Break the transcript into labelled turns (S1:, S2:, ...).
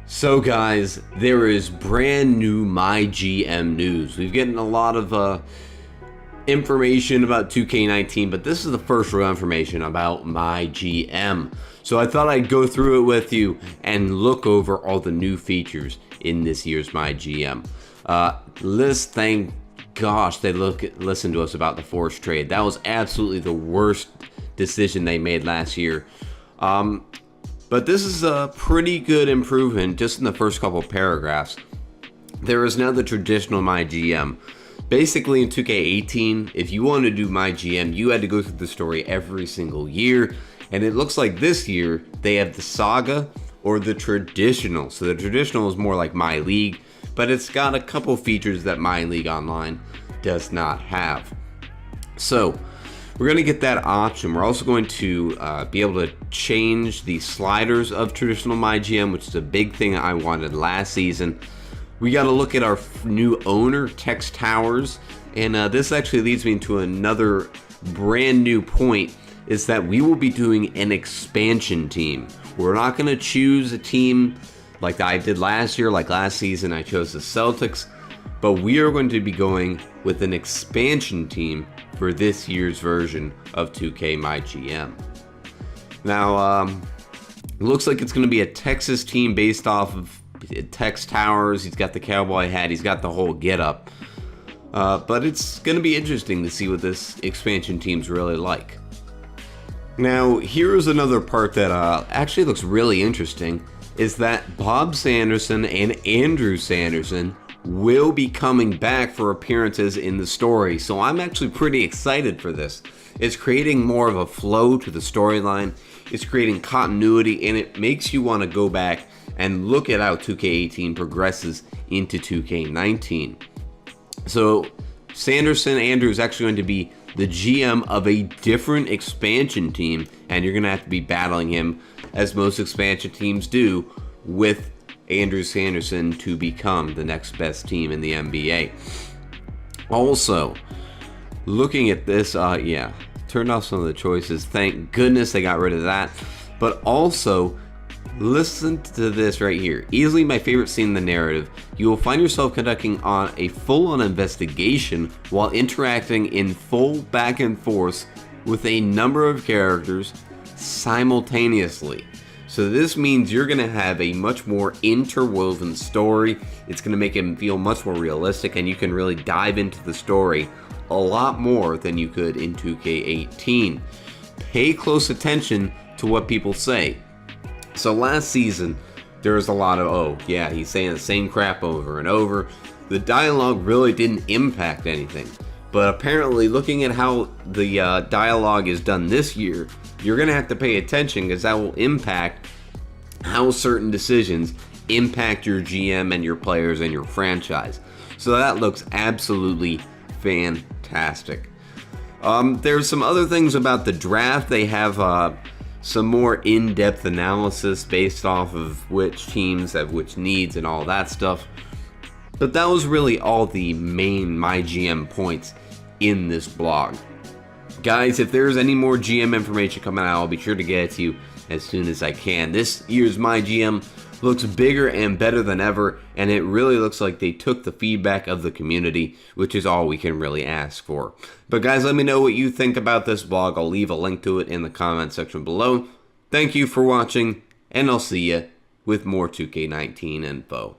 S1: So guys, there is brand new MyGM news. We've gotten a lot of information about 2K19, but this is the first real information about MyGM. So I thought I'd go through it with you and look over all the new features in this year's MyGM. Thank gosh they listened to us about the forced trade. That was absolutely the worst decision they made last year. But this is a pretty good improvement just in the first couple of paragraphs. There is now the traditional MyGM. Basically in 2K18, if you wanted to do MyGM, you had to go through the story every single year. And it looks like this year they have the Saga or the Traditional. So the Traditional is more like My League, but it's got a couple features that My League Online does not have. So we're going to get that option. We're also going to be able to change the sliders of traditional MyGM, which is a big thing I wanted last season. We got to look at our new owner, Text Towers, and this actually leads me into another brand new point, is that we will be doing an expansion team. We're not going to choose a team like I did last year, like last season I chose the Celtics, but we are going to be going with an expansion team for this year's version of 2K MyGM. Now, it looks like it's going to be a Texas team based off of Text Towers. He's got the cowboy hat. He's got the whole getup. But it's going to be interesting to see what this expansion team's really like. Now, here's another part that actually looks really interesting, is that Bob Sanderson and Andrew Sanderson will be coming back for appearances in the story. So I'm actually pretty excited for this. It's creating more of a flow to the storyline. It's creating continuity, and it makes you want to go back and look at how 2K18 progresses into 2K19. So Sanderson Andrew is actually going to be the GM of a different expansion team, and you're going to have to be battling him, as most expansion teams do, with Andrew Sanderson to become the next best team in the NBA. Also, looking at this, turned off some of the choices. Thank goodness they got rid of that. But also, listen to this right here. Easily my favorite scene in the narrative. You will find yourself conducting on a full-on investigation while interacting in full back and forth with a number of characters simultaneously. So this means you're going to have a much more interwoven story. It's going to make it feel much more realistic, and you can really dive into the story a lot more than you could in 2K18. Pay close attention to what people say. So last season, there was a lot of, he's saying the same crap over and over. The dialogue really didn't impact anything. But apparently, looking at how the dialogue is done this year, you're going to have to pay attention, because that will impact how certain decisions impact your GM and your players and your franchise. So that looks absolutely fantastic. There's some other things about the draft. They have some more in-depth analysis based off of which teams have which needs and all that stuff. But that was really all the main MyGM points in this blog. Guys, if there's any more GM information coming out, I'll be sure to get it to you as soon as I can. This year's MyGM looks bigger and better than ever, and it really looks like they took the feedback of the community, which is all we can really ask for. But guys, let me know what you think about this blog. I'll leave a link to it in the comment section below. Thank you for watching, and I'll see you with more 2K19 info.